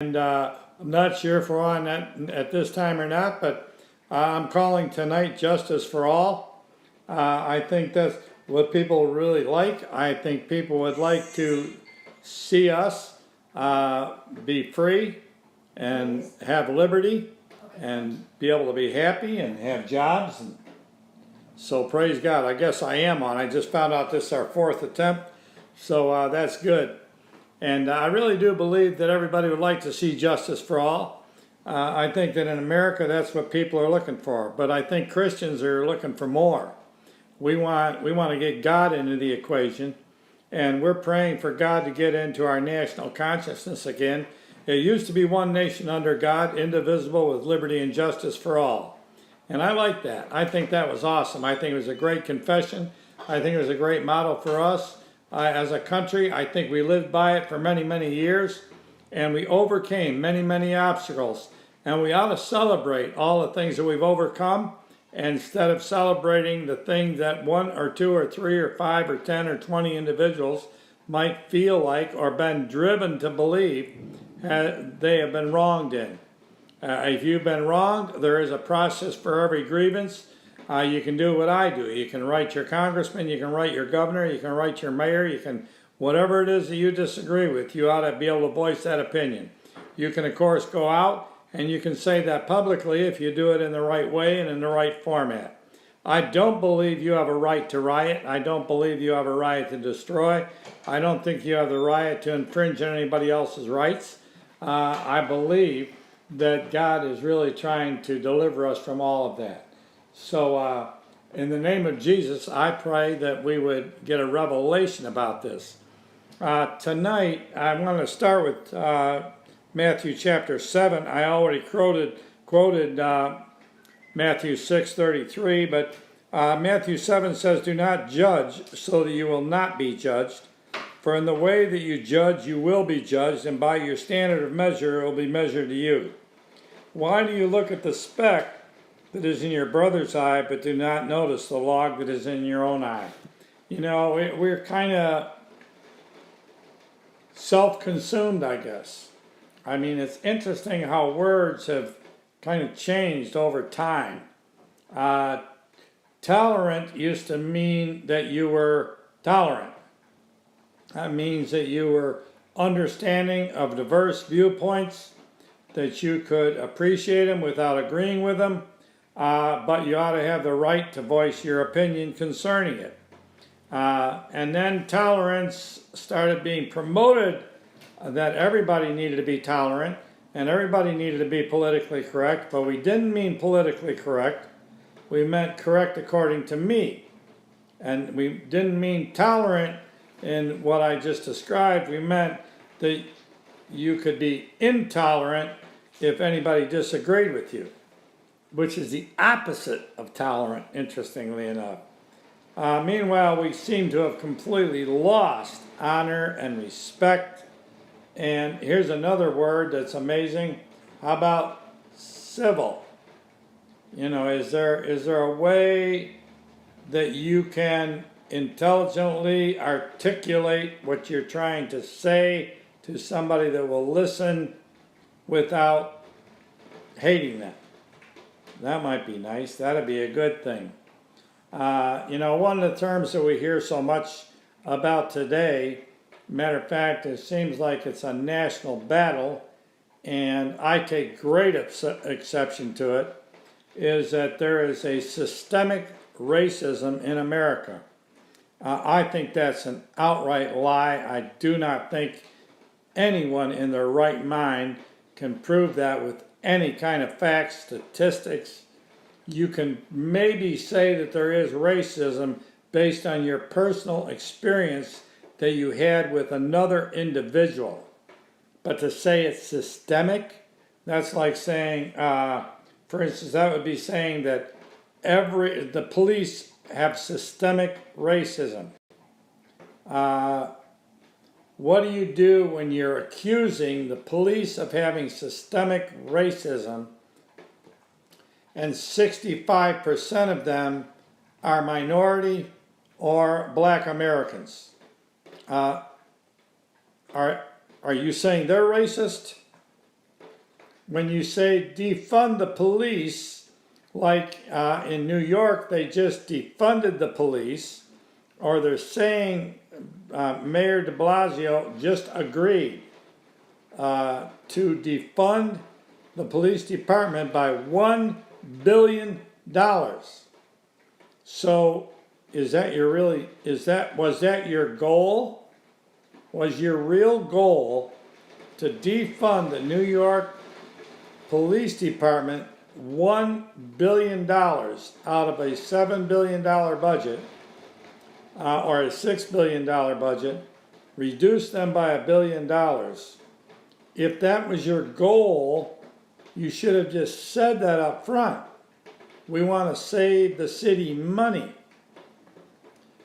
And I'm not sure if we're on that at this time or not, but I'm calling tonight Justice for All. I think that's what people really like. I think people would like to see us be free and have liberty and be able to be happy and have jobs. And so praise God. I guess I am on. I just found out this is our fourth attempt, so that's good. And I really do believe that everybody would like to see justice for all. I think that in America that's what people are looking for. But I think Christians are looking for more. We want to get God into the equation. And we're praying for God to get into our national consciousness again. It used to be one nation under God, indivisible, with liberty and justice for all. And I like that. I think that was awesome. I think it was a great confession. I think it was a great model for us. As a country, I think we lived by it for many, many years, and we overcame many, many obstacles. And we ought to celebrate all the things that we've overcome instead of celebrating the things that one or two or three or 5 or 10 or 20 individuals might feel like or been driven to believe they have been wronged in. If you've been wronged, there is a process for every grievance. You can do what I do. You can write your congressman, you can write your governor, you can write your mayor, you can, whatever it is that you disagree with, you ought to be able to voice that opinion. You can, of course, go out and you can say that publicly if you do it in the right way and in the right format. I don't believe you have a right to riot. I don't believe you have a right to destroy. I don't think you have the right to infringe on anybody else's rights. I believe that God is really trying to deliver us from all of that. So in the name of Jesus, I pray that we would get a revelation about this. Tonight, I'm going to start with Matthew chapter 7. I already quoted Matthew 6:33, but Matthew 7 says, "Do not judge so that you will not be judged. For in the way that you judge, you will be judged, and by your standard of measure, it will be measured to you. Why do you look at the speck that is in your brother's eye, but do not notice the log that is in your own eye?" You know, we're kind of self-consumed, I guess. I mean, it's interesting how words have kind of changed over time. Tolerant used to mean that you were tolerant. That means that you were understanding of diverse viewpoints, that you could appreciate them without agreeing with them. But you ought to have the right to voice your opinion concerning it. And then tolerance started being promoted, that everybody needed to be tolerant and everybody needed to be politically correct, but we didn't mean politically correct. We meant correct according to me. And we didn't mean tolerant in what I just described. We meant that you could be intolerant if anybody disagreed with you, which is the opposite of tolerant, interestingly enough. Meanwhile, we seem to have completely lost honor and respect. And here's another word that's amazing. How about civil? You know, is there a way that you can intelligently articulate what you're trying to say to somebody that will listen without hating them? That might be nice. That'd be a good thing. You know, one of the terms that we hear so much about today, matter of fact, it seems like it's a national battle, and I take great exception to it, is that there is a systemic racism in America. I think that's an outright lie. I do not think anyone in their right mind can prove that with any kind of facts, statistics. You can maybe say that there is racism based on your personal experience that you had with another individual. But to say it's systemic, that's like saying, for instance, that would be saying that the police have systemic racism. What do you do when you're accusing the police of having systemic racism and 65% of them are minority or black Americans? Are you saying they're racist? when you say defund the police, like in New York, they just defunded the police, or they're saying Mayor de Blasio just agreed to defund the police department by $1 billion. So was that your goal? Was your real goal to defund the New York Police Department $1 billion out of a $7 billion budget, or a $6 billion budget, reduce them by $1 billion? If that was your goal, you should have just said that up front. We want to save the city money.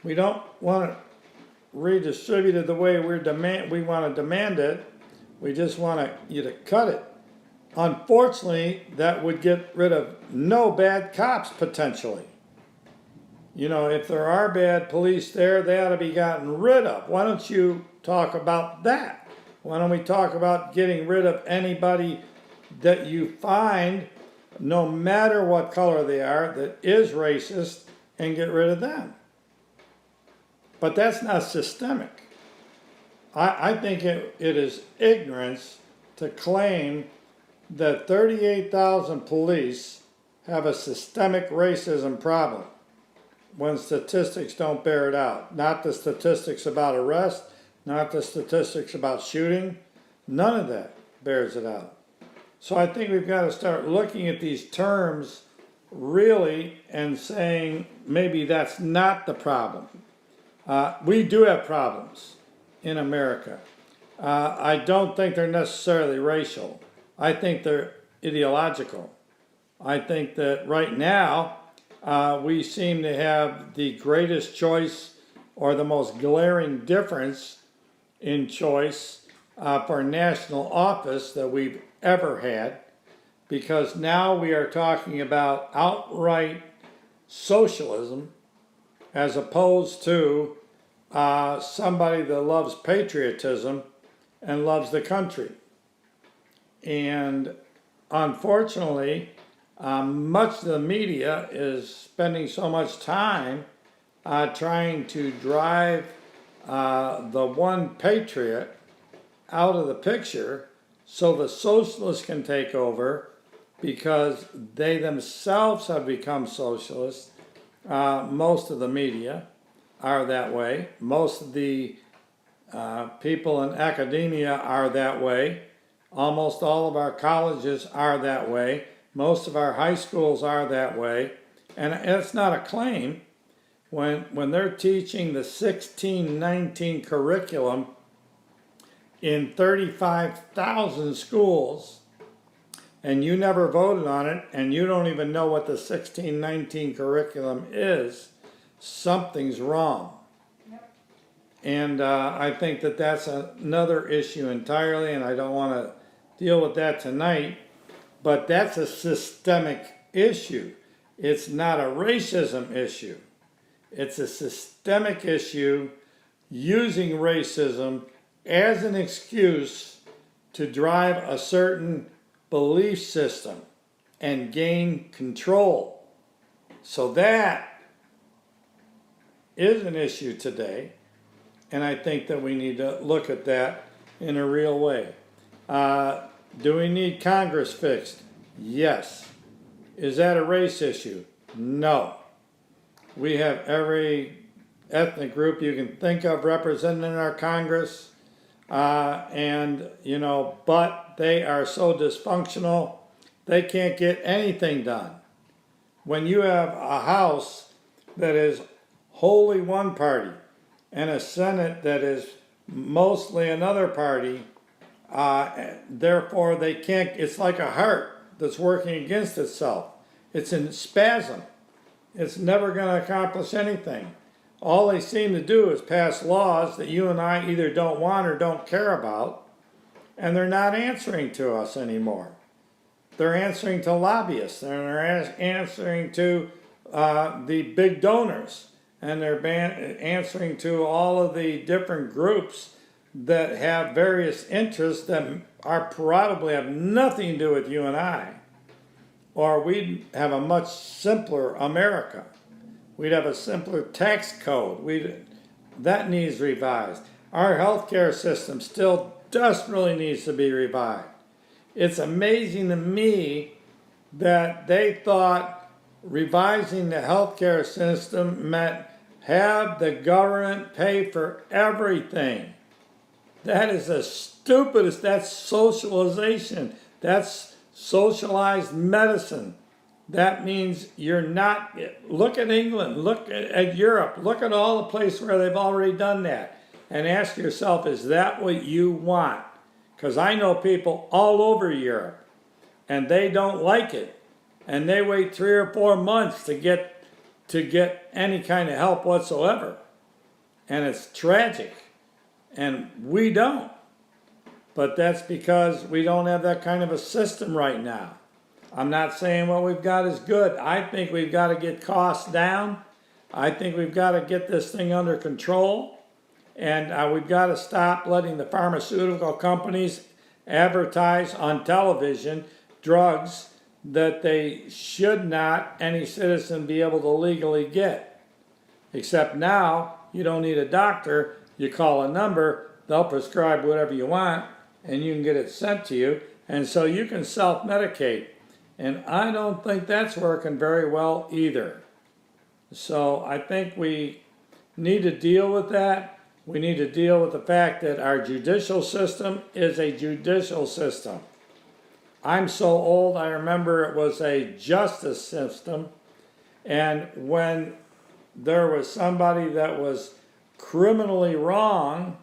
We don't want it redistributed the way we want to demand it. We just want you to cut it. Unfortunately, that would get rid of no bad cops potentially. You know, if there are bad police there, they ought to be gotten rid of. Why don't you talk about that? Why don't we talk about getting rid of anybody that you find, no matter what color they are, that is racist, and get rid of them? But that's not systemic. I think it is ignorance to claim that 38,000 police have a systemic racism problem when statistics don't bear it out. Not the statistics about arrest, not the statistics about shooting. None of that bears it out. So I think we've got to start looking at these terms really and saying maybe that's not the problem. We do have problems in America. I don't think they're necessarily racial. I think they're ideological. I think that right now we seem to have the greatest choice, or the most glaring difference in choice for national office that we've ever had, because now we are talking about outright socialism as opposed to somebody that loves patriotism and loves the country. And unfortunately, much of the media is spending so much time trying to drive the one patriot out of the picture so the socialists can take over, because they themselves have become socialists. Most of the media are that way. Most of the people in academia are that way. Almost all of our colleges are that way. Most of our high schools are that way. And it's not a claim. When they're teaching the 1619 curriculum in 35,000 schools, and you never voted on it, and you don't even know what the 1619 curriculum is, something's wrong. Yep. And I think that that's another issue entirely, and I don't want to deal with that tonight, but that's a systemic issue. It's not a racism issue. It's a systemic issue using racism as an excuse to drive a certain belief system and gain control. So that is an issue today, and I think that we need to look at that in a real way. Do we need Congress fixed? Yes. Is that a race issue? No. We have every ethnic group you can think of represented in our Congress, but they are so dysfunctional, they can't get anything done. When you have a House that is wholly one party and a Senate that is mostly another party, therefore they can't, it's like a heart that's working against itself. It's in spasm. It's never going to accomplish anything. All they seem to do is pass laws that you and I either don't want or don't care about, and they're not answering to us anymore. They're answering to lobbyists, and they're answering to the big donors, and they're answering to all of the different groups that have various interests that are probably have nothing to do with you and I, or we'd have a much simpler America. We'd have a simpler tax code. That needs revised. Our healthcare system still desperately needs to be revived. It's amazing to me that they thought revising the healthcare system meant have the government pay for everything. That is the stupidest. That's socialization. That's socialized medicine. That means you're not. Look at England. Look at Europe. Look at all the places where they've already done that. And ask yourself, is that what you want? Because I know people all over Europe, and they don't like it. And they wait 3 or 4 months to get any kind of help whatsoever. And it's tragic. And we don't. But that's because we don't have that kind of a system right now. I'm not saying what we've got is good. I think we've got to get costs down. I think we've got to get this thing under control. And we've got to stop letting the pharmaceutical companies advertise on television drugs that they should not any citizen be able to legally get. Except now, you don't need a doctor. You call a number, they'll prescribe whatever you want, and you can get it sent to you. And so you can self-medicate. And I don't think that's working very well either. So I think we need to deal with that. We need to deal with the fact that our judicial system is a judicial system. I'm so old, I remember it was a justice system. And when there was somebody that was criminally wrong,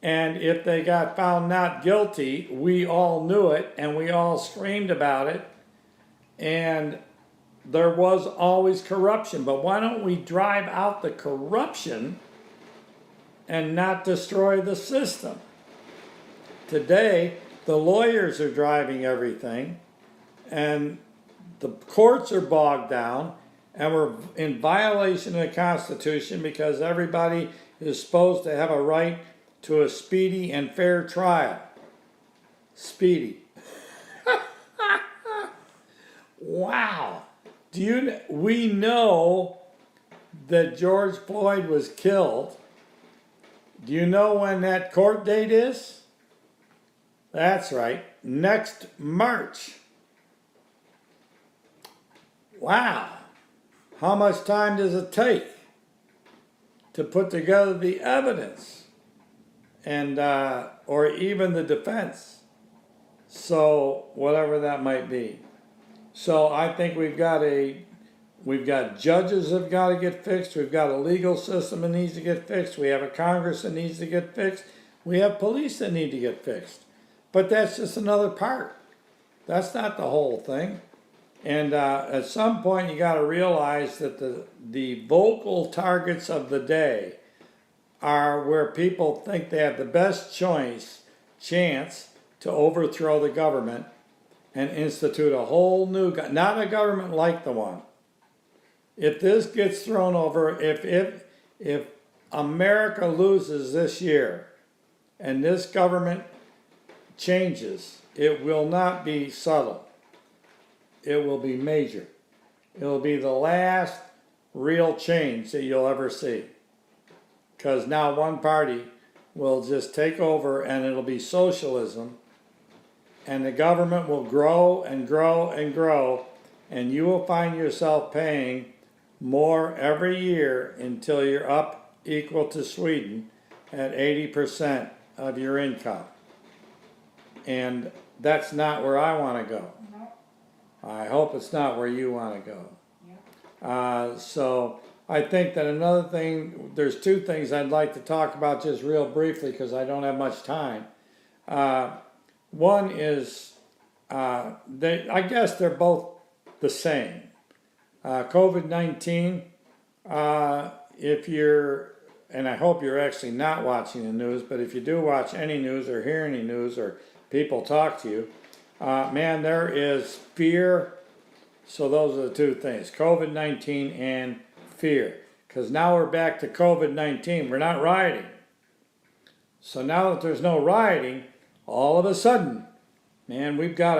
and if they got found not guilty, we all knew it and we all screamed about it. And there was always corruption. But why don't we drive out the corruption and not destroy the system? Today, the lawyers are driving everything, and the courts are bogged down, and we're in violation of the Constitution because everybody is supposed to have a right to a speedy and fair trial. Speedy. Wow. We know that George Floyd was killed. Do you know when that court date is? That's right, next March. Wow. How much time does it take to put together the evidence and or even the defense? So whatever that might be. So I think we've got judges that have got to get fixed. We've got a legal system that needs to get fixed. We have a Congress that needs to get fixed. We have police that need to get fixed. But that's just another part. That's not the whole thing. And at some point, you got to realize that the vocal targets of the day are where people think they have the best chance to overthrow the government and institute a whole new, not a government like the one. If this gets thrown over, if America loses this year and this government changes, it will not be subtle. It will be major. It will be the last real change that you'll ever see. Because now one party will just take over and it'll be socialism, and the government will grow and grow and grow, and you will find yourself paying more every year until you're up equal to Sweden at 80% of your income. And that's not where I want to go. I hope it's not where you want to go. So I think that another thing, there's two things I'd like to talk about just real briefly because I don't have much time. One is, I guess they're both the same. COVID-19, if you're, and I hope you're actually not watching the news, but if you do watch any news or hear any news or people talk to you, man, there is fear. So those are the two things, COVID-19 and fear. Because now we're back to COVID-19. We're not rioting. So now that there's no rioting, all of a sudden, man, we've got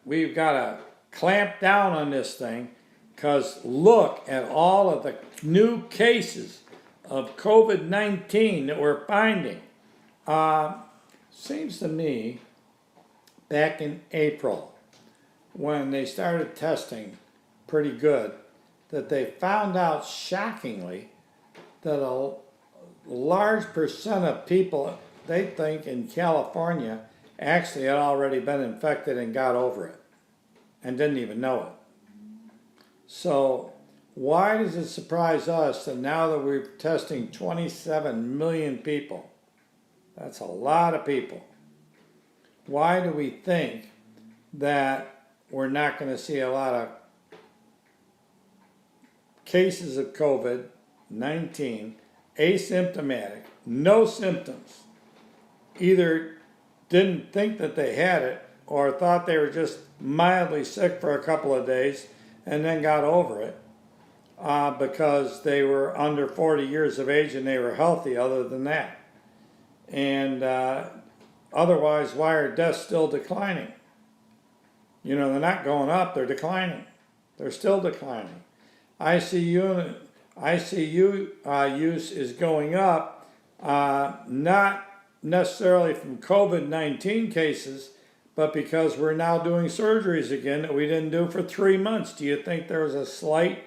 to clamp down on this thing, because look at all of the new cases of COVID-19 that we're finding. Seems to me back in April, when they started testing pretty good, that they found out shockingly that a large percent of people, they think in California, actually had already been infected and got over it and didn't even know it. So why does it surprise us that now that we're testing 27 million people, that's a lot of people, why do we think that we're not going to see a lot of cases of COVID-19 asymptomatic, no symptoms, either didn't think that they had it or thought they were just mildly sick for a couple of days and then got over it because they were under 40 years of age and they were healthy other than that. And otherwise, why are deaths still declining? You know, they're not going up, they're declining. They're still declining. ICU use is going up, not necessarily from COVID-19 cases, but because we're now doing surgeries again that we didn't do for 3 months. Do you think there's a slight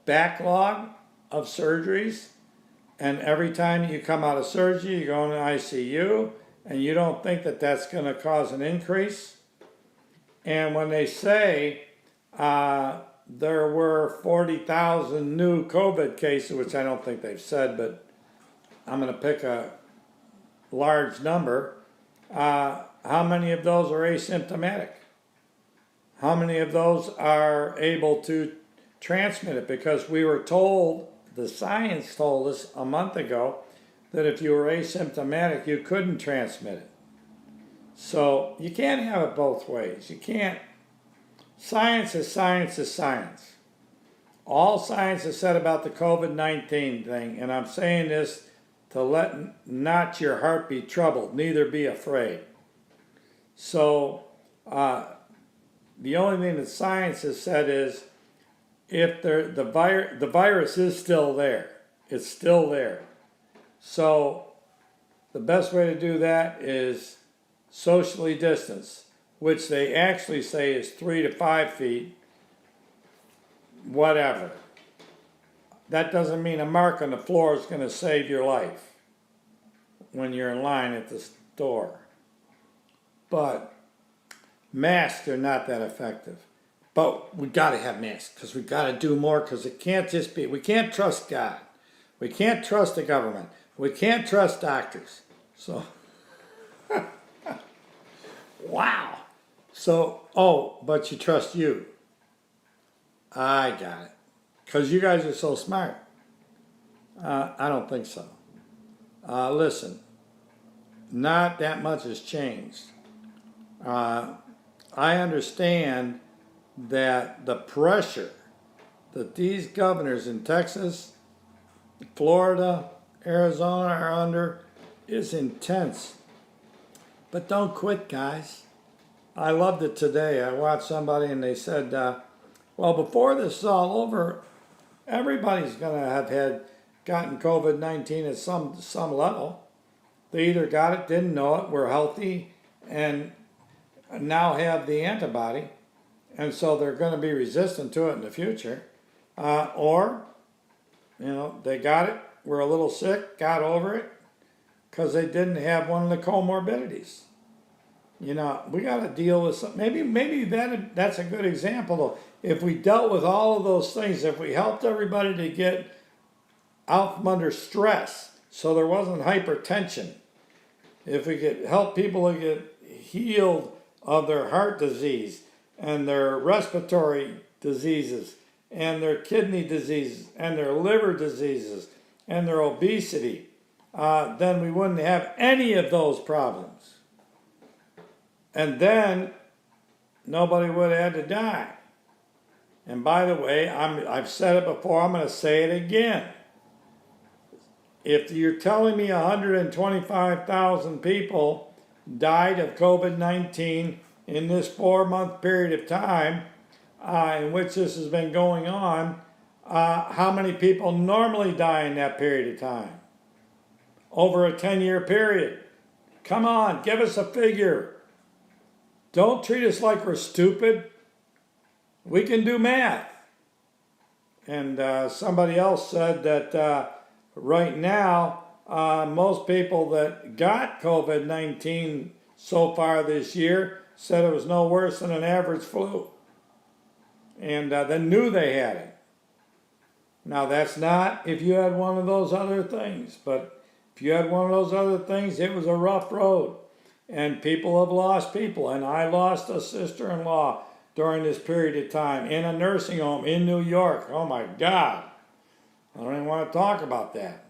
backlog of surgeries? And every time you come out of surgery, you go in the ICU, and you don't think that that's going to cause an increase? And when they say there were 40,000 new COVID cases, which I don't think they've said, but I'm going to pick a large number, how many of those are asymptomatic? How many of those are able to transmit it? Because we were told, the science told us a month ago, that if you were asymptomatic, you couldn't transmit it. So you can't have it both ways. You can't. Science is science is science. All science has said about the COVID-19 thing, and I'm saying this to let not your heart be troubled, neither be afraid. So the only thing that science has said is if the virus is still there, it's still there. So the best way to do that is socially distance, which they actually say is 3 to 5 feet, whatever. That doesn't mean a mark on the floor is going to save your life when you're in line at the store. But masks are not that effective. But we got to have masks because we got to do more, because it can't just be, we can't trust God. We can't trust the government. We can't trust doctors. So, wow. So, but you trust you. I got it. Because you guys are so smart. I don't think so. Listen, not that much has changed. I understand that the pressure that these governors in Texas, Florida, Arizona are under is intense. But don't quit, guys. I loved it today. I watched somebody and they said, well, before this is all over, everybody's going to have gotten COVID-19 at some level. They either got it, didn't know it, were healthy, and now have the antibody, and so they're going to be resistant to it in the future. Or, they got it, were a little sick, got over it, because they didn't have one of the comorbidities. We got to deal with some. Maybe that's a good example, though. If we dealt with all of those things, if we helped everybody to get out from under stress, so there wasn't hypertension, if we could help people to get healed of their heart disease and their respiratory diseases and their kidney diseases and their liver diseases and their obesity, then we wouldn't have any of those problems. And then nobody would have had to die. And by the way, I've said it before, I'm going to say it again. If you're telling me 125,000 people died of COVID-19 in this 4-month period of time in which this has been going on, how many people normally die in that period of time? Over a 10-year period. Come on, give us a figure. Don't treat us like we're stupid. We can do math. And somebody else said that right now, most people that got COVID-19 so far this year said it was no worse than an average flu. And they knew they had it. Now that's not if you had one of those other things, but if you had one of those other things, it was a rough road. And people have lost people. And I lost a sister-in-law during this period of time in a nursing home in New York. Oh my God. I don't even want to talk about that.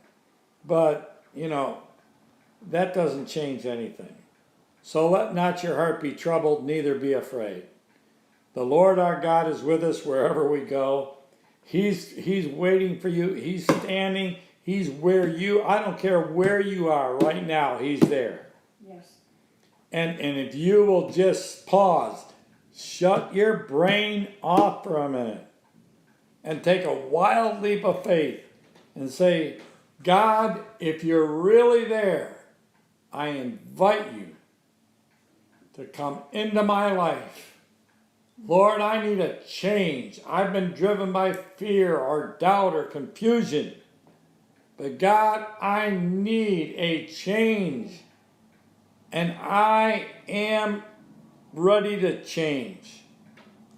But, you know, that doesn't change anything. So let not your heart be troubled, neither be afraid. The Lord our God is with us wherever we go. He's waiting for you. He's standing. He's where you, I don't care where you are right now, He's there. Yes. And if you will just pause, shut your brain off for a minute and take a wild leap of faith and say, God, if you're really there, I invite you to come into my life. Lord, I need a change. I've been driven by fear or doubt or confusion. But God, I need a change. And I am ready to change.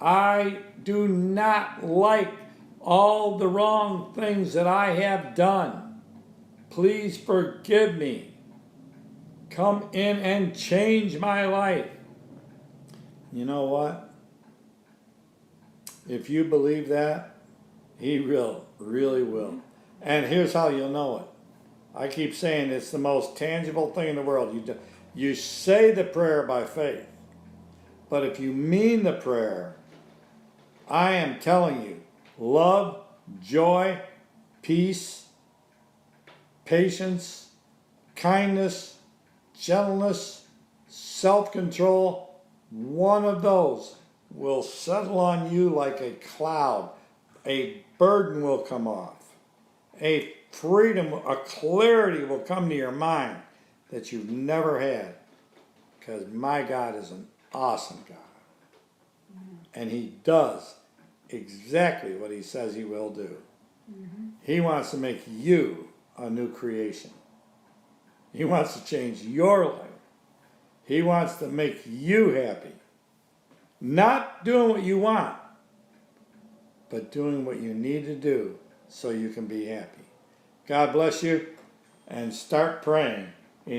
I do not like all the wrong things that I have done. Please forgive me. Come in and change my life. You know what? If you believe that, He really will. And here's how you'll know it. I keep saying it's the most tangible thing in the world. You say the prayer by faith. But if you mean the prayer, I am telling you, love, joy, peace, patience, kindness, gentleness, self-control, one of those will settle on you like a cloud. A burden will come off. A freedom, a clarity will come to your mind that you've never had. Because my God is an awesome God. And He does exactly what He says He will do. He wants to make you a new creation. He wants to change your life. He wants to make you happy. Not doing what you want, but doing what you need to do so you can be happy. God bless you, and start praying.